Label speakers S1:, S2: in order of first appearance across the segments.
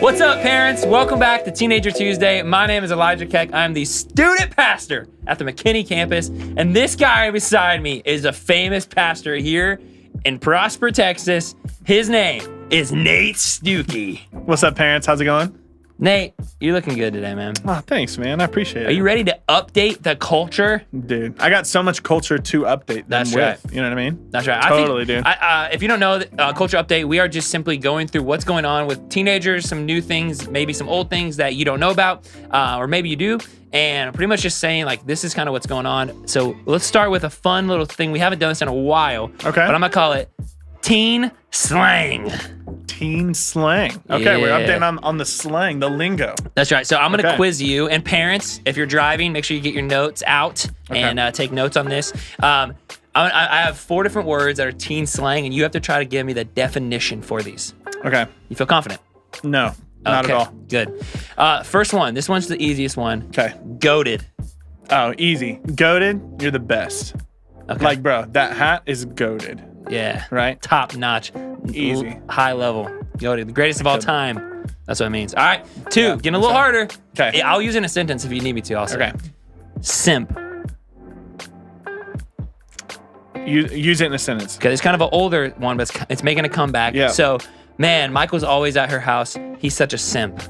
S1: What's up, parents? Welcome back to Teenager Tuesday. My name is Elijah Keck. I'm the student pastor at the McKinney campus, and this guy beside me is a famous pastor here in Prosper, Texas. His name is Nate Stuckey.
S2: What's up, parents? How's it going?
S1: Nate, you're looking good today, man.
S2: Oh, thanks, man. I appreciate it.
S1: Are you ready to update the culture?
S2: Dude, I got so much culture to update
S1: That's
S2: them
S1: right.
S2: with. You know what I mean?
S1: That's right.
S2: Totally, dude.
S1: If you don't know, Culture Update, we are just simply going through what's going on with teenagers, some new things, maybe some old things that you don't know about, or maybe you do, and pretty much just saying, like, this is kind of what's going on. So let's start with a fun little thing. We haven't done this in a while,
S2: Okay.
S1: but I'm going to call it Teen Slang.
S2: Teen slang. Okay,
S1: Yeah.
S2: we're updating on the slang, the lingo.
S1: That's right. So I'm going to
S2: Okay.
S1: quiz you. And parents, if you're driving, make sure you get your notes out and take notes on this. I have 4 different words that are teen slang, and you have to try to give me the definition for these.
S2: Okay.
S1: You feel confident?
S2: No, not
S1: Okay,
S2: at all.
S1: Good. First one. This one's the easiest one.
S2: Okay.
S1: Goated.
S2: Oh, easy. Goated, you're the best.
S1: Okay.
S2: Like, bro, that hat is goated,
S1: Yeah.
S2: right?
S1: Top notch.
S2: Easy.
S1: High level. Goated. The greatest of all time. That's what it means. All right. 2. Getting a little harder.
S2: Okay.
S1: I'll use it in a sentence if you need me to also.
S2: Okay.
S1: Simp.
S2: Use it in a sentence.
S1: Okay, it's kind of an older one, but it's making a comeback.
S2: Yeah.
S1: So, man, Michael's always at her house. He's such a simp.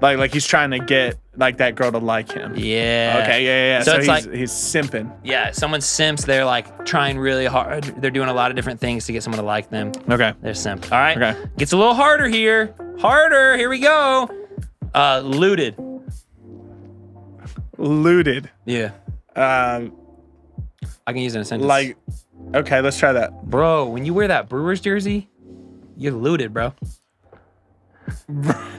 S2: Like he's trying to get like that girl to like him.
S1: Yeah.
S2: Okay, yeah.
S1: So it's
S2: he's simping.
S1: Yeah, someone simps, they're like trying really hard. They're doing a lot of different things to get someone to like them.
S2: Okay.
S1: They're simp. All right.
S2: Okay.
S1: Gets a little harder here. Harder. Here we go. Looted.
S2: Looted.
S1: Yeah.
S2: Um,
S1: I can use it in a sentence.
S2: like, okay, let's try that.
S1: Bro, when you wear that Brewers jersey, you're looted, bro.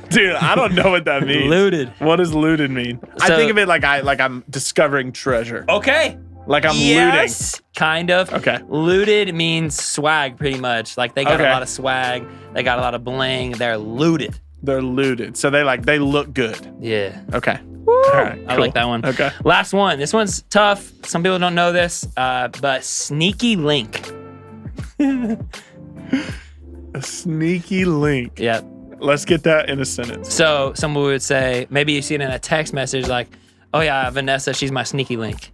S2: Dude, I don't know what that means.
S1: Looted.
S2: What does looted mean? I
S1: So-
S2: think of it like I'm discovering treasure.
S1: Okay.
S2: Like I'm
S1: Yes, kind of.
S2: Okay.
S1: Looted means swag, pretty much. Like they got a
S2: Okay.
S1: lot of swag. They got a lot of bling. They're looted.
S2: looting. They're looted. So they look good.
S1: Yeah.
S2: Okay. All right.
S1: I
S2: cool.
S1: like that one.
S2: Okay.
S1: Last one. This one's tough. Some people don't know this, but sneaky link.
S2: A sneaky link.
S1: Yeah.
S2: Let's get that in a sentence.
S1: So someone would say, maybe you see it in a text message like, oh yeah, Vanessa, she's my sneaky link.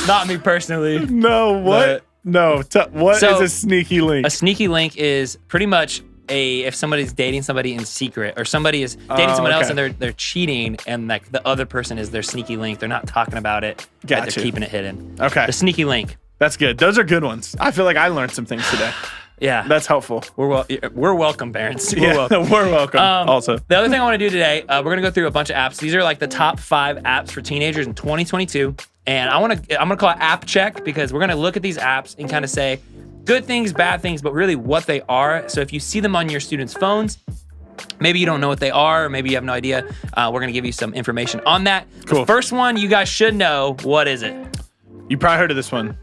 S1: Not me personally.
S2: No, what? No. What
S1: So,
S2: is a sneaky link?
S1: A sneaky link is pretty much if somebody's dating somebody in secret, or somebody is dating someone else
S2: okay.
S1: and they're cheating, and like the other person is their sneaky link. They're not talking about it, but
S2: Gotcha.
S1: they're keeping it hidden.
S2: Okay.
S1: The sneaky link.
S2: That's good. Those are good ones. I feel like I learned some things today.
S1: Yeah.
S2: That's helpful.
S1: We're welcome, parents. We're
S2: Yeah,
S1: welcome.
S2: we're welcome. Also.
S1: The other thing I want to do today, we're going to go through a bunch of apps. These are like the top 5 apps for teenagers in 2022. And I'm going to call it app check, because we're going to look at these apps and kind of say good things, bad things, but really what they are. So if you see them on your students' phones, maybe you don't know what they are, or maybe you have no idea, we're going to give you some information on that.
S2: Cool.
S1: The first one you guys should know. What is it?
S2: You probably heard of this one.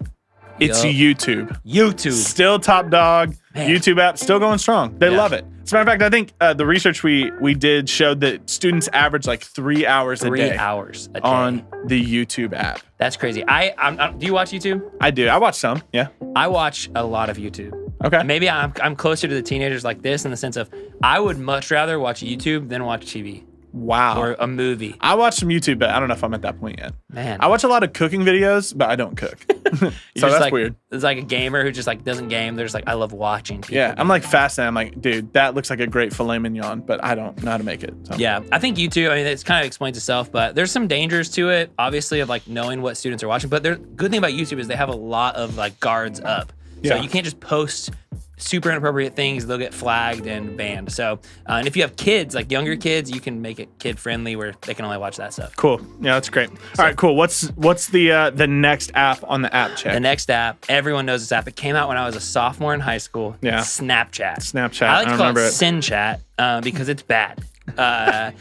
S2: It's
S1: Yup.
S2: YouTube.
S1: YouTube.
S2: Still top dog.
S1: Man.
S2: YouTube app still going strong. They
S1: Yeah.
S2: love it. As a matter of fact, I think the research we did showed that students average like 3 hours a
S1: 3
S2: day
S1: hours a day.
S2: on the YouTube app.
S1: That's crazy. I'm do you watch YouTube?
S2: I do. I watch some. Yeah.
S1: I watch a lot of YouTube.
S2: Okay.
S1: Maybe I'm closer to the teenagers like this in the sense of I would much rather watch YouTube than watch TV
S2: Wow.
S1: or a movie.
S2: I watch some YouTube, but I don't know if I'm at that point yet.
S1: Man,
S2: I watch a lot of cooking videos, but I don't cook.
S1: You're
S2: So
S1: just
S2: that's
S1: like,
S2: weird.
S1: It's like a gamer who just like doesn't game. They're just like, I love watching people.
S2: Yeah. I'm like fascinated. I'm like, dude, that looks like a great filet mignon, but I don't know how to make it. So.
S1: Yeah, I think YouTube, I mean, it's kind of explains itself, but there's some dangers to it, obviously, of like knowing what students are watching. But the good thing about YouTube is they have a lot of like guards up. So
S2: Yeah.
S1: you can't just post super inappropriate things. They'll get flagged and banned. So, and if you have kids, like younger kids, you can make it kid friendly where they can only watch that stuff.
S2: Cool. Yeah, that's great. All right, cool. What's the next app on the app check?
S1: The next app, everyone knows this app. It came out when I was a sophomore in high school.
S2: Yeah.
S1: Snapchat.
S2: Snapchat.
S1: I like to
S2: I
S1: call
S2: remember
S1: it
S2: it.
S1: Sin Chat because it's bad. I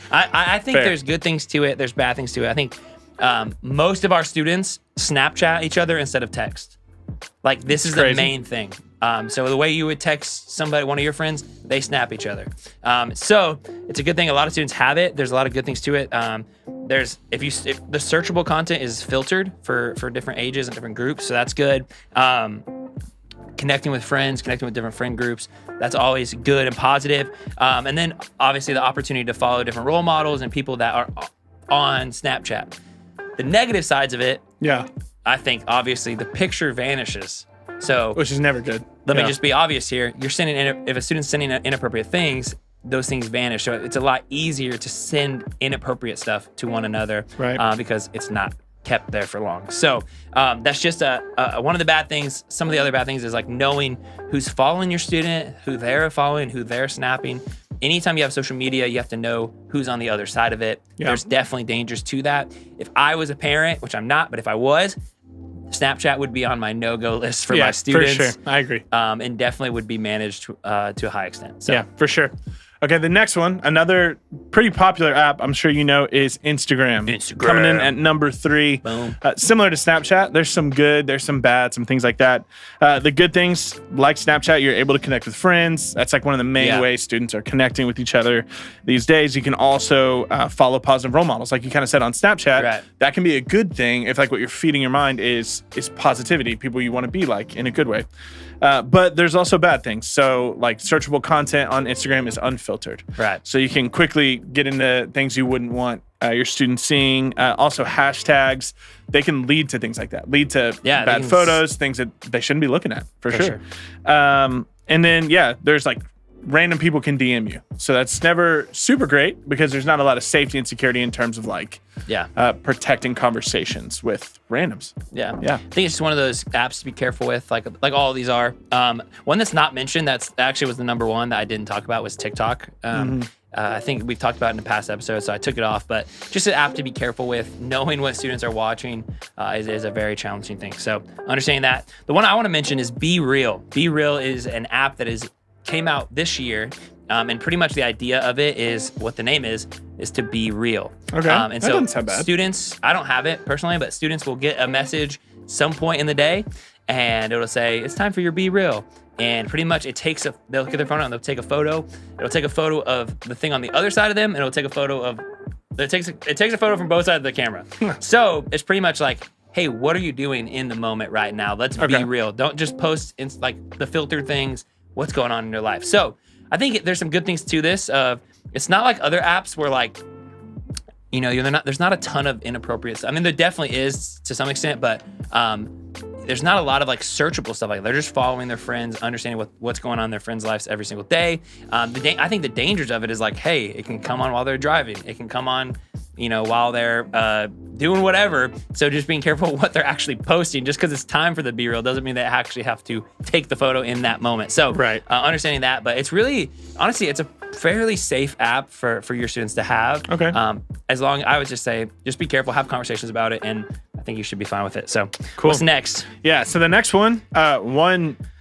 S1: think
S2: Fair.
S1: there's good things to it. There's bad things to it. I think most of our students Snapchat each other instead of text. Like this is the
S2: crazy.
S1: main thing. So the way you would text somebody, one of your friends, they snap each other. So it's a good thing. A lot of students have it. There's a lot of good things to it. If the searchable content is filtered for different ages and different groups, so that's good. connecting with friends, connecting with different friend groups. That's always good and positive. And then obviously the opportunity to follow different role models and people that are on Snapchat. The negative sides of it,
S2: Yeah.
S1: I think obviously the picture vanishes. So
S2: Which is never good.
S1: let me just be obvious here. You're sending if a student's sending inappropriate things, those things vanish. So it's a lot easier to send inappropriate stuff to one another,
S2: Right.
S1: Because it's not kept there for long. So that's just one of the bad things. Some of the other bad things is like knowing who's following your student, who they're following, who they're snapping. Anytime you have social media, you have to know who's on the other side of it.
S2: Yeah.
S1: There's definitely dangers to that. If I was a parent, which I'm not, but if I was, Snapchat would be on my no-go list for my students.
S2: For sure. I agree.
S1: And definitely would be managed to a high extent. So.
S2: Yeah, for sure. Okay, the next one, another pretty popular app, I'm sure you know, is Instagram. Coming in at number 3.
S1: Boom.
S2: Similar to Snapchat, there's some good, there's some bad, some things like that. The good things, like Snapchat, you're able to connect with friends. That's like one of the main ways students are connecting with each other these days. You can also follow positive role models. Like you kind of said on Snapchat,
S1: Right.
S2: that can be a good thing if like what you're feeding your mind is positivity, people you want to be like in a good way. But there's also bad things. So like searchable content on Instagram is unfiltered.
S1: Right.
S2: So you can quickly get into things you wouldn't want your students seeing. Also hashtags, they can lead to things like that. Lead to bad photos, things that they shouldn't be looking at for sure. And then, there's like random people can DM you. So that's never super great because there's not a lot of safety and security in terms of like protecting conversations with randoms.
S1: Yeah.
S2: Yeah.
S1: I think it's just one of those apps to be careful with, like all of these are. One that's not mentioned, that's actually was the number one that I didn't talk about, was TikTok. I think we've talked about it in the past episodes, so I took it off. But just an app to be careful with. Knowing what students are watching is a very challenging thing. So understanding that. The one I want to mention is Be Real. Be Real is an app that came out this year. And pretty much the idea of it is, what the name is to be real.
S2: Okay,
S1: and
S2: that
S1: so
S2: doesn't sound bad.
S1: Students, I don't have it personally, but students will get a message some point in the day, and it'll say, it's time for your Be Real. And pretty much they'll get their phone out and they'll take a photo. It'll take a photo of the thing on the other side of them, and it'll take a photo of, it takes a photo from both sides of the camera. So it's pretty much like, hey, what are you doing in the moment right now? Let's be real. Don't just post like the filtered things. What's going on in your life? So I think there's some good things to this. It's not like other apps where like, there's not a ton of inappropriate stuff. I mean, there definitely is to some extent, but there's not a lot of like searchable stuff. Like they're just following their friends, understanding what's going on in their friends' lives every single day. I think the dangers of it is like, hey, it can come on while they're driving. It can come on, while they're doing whatever. So just being careful what they're actually posting. Just because it's time for the Be Real doesn't mean they actually have to take the photo in that moment. So understanding that, but it's really, honestly, it's a fairly safe app for your students to have.
S2: Okay.
S1: I would just say, just be careful, have conversations about it, and I think you should be fine with it. So
S2: cool.
S1: What's next?
S2: Yeah, so the next one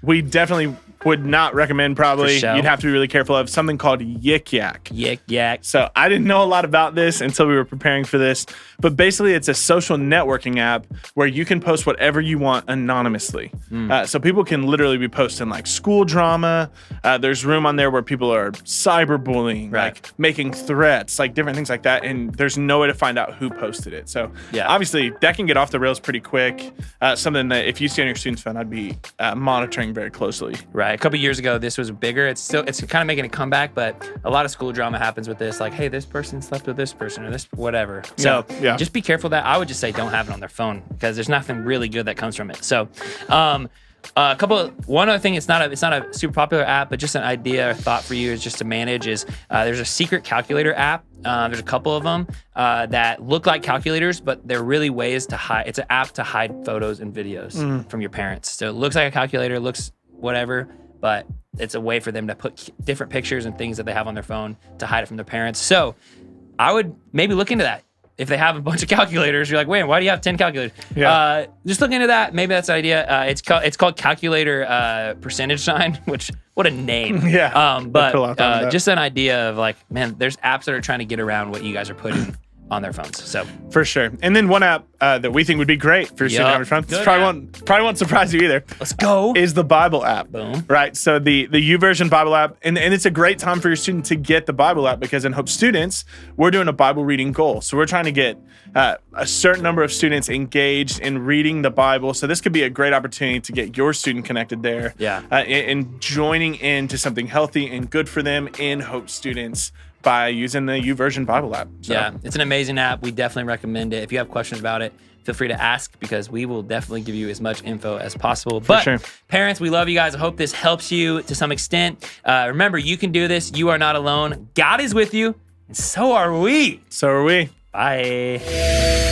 S2: we definitely would not recommend probably. You'd have to be really careful of something called Yik Yak.
S1: Yik Yak.
S2: So I didn't know a lot about this until we were preparing for this, but basically it's a social networking app where you can post whatever you want anonymously. So people can literally be posting like school drama. There's room on there where people are cyberbullying, like making threats, like different things like that. And there's no way to find out who posted it. So obviously that can get off the rails pretty quick. Something that if you see on your student's phone, I'd be monitoring very closely.
S1: Right. A couple years ago, this was bigger. It's kind of making a comeback, but a lot of school drama happens with this. Like, hey, this person slept with this person or this whatever. So just be careful that. I would just say don't have it on their phone because there's nothing really good that comes from it. So one other thing, it's not a super popular app, but just an idea or thought for you is just to manage is there's a secret calculator app. There's a couple of them that look like calculators, but they're really ways to hide. It's an app to hide photos and videos from your parents. So it looks like a calculator, looks whatever, but it's a way for them to put different pictures and things that they have on their phone to hide it from their parents. So I would maybe look into that. If they have a bunch of calculators, you're like, wait, why do you have 10 calculators? Just look into that. Maybe that's an idea. It's called calculator percentage sign, which what a name. But just an idea of like, man, there's apps that are trying to get around what you guys are putting on their phones. So
S2: for sure. And then one app that we think would be great for your student on your phone, this probably won't surprise you either.
S1: Let's go.
S2: Is the Bible app.
S1: Boom.
S2: Right. So the YouVersion Bible app, and it's a great time for your student to get the Bible app, because in Hope Students, we're doing a Bible reading goal. So we're trying to get a certain number of students engaged in reading the Bible. So this could be a great opportunity to get your student connected there.
S1: Yeah.
S2: And joining into something healthy and good for them in Hope Students by using the YouVersion Bible app. So.
S1: Yeah, it's an amazing app. We definitely recommend it. If you have questions about it, feel free to ask, because we will definitely give you as much info as possible. But
S2: sure.
S1: Parents, we love you guys. I hope this helps you to some extent. Remember, you can do this. You are not alone. God is with you, and so are we.
S2: So are we.
S1: Bye.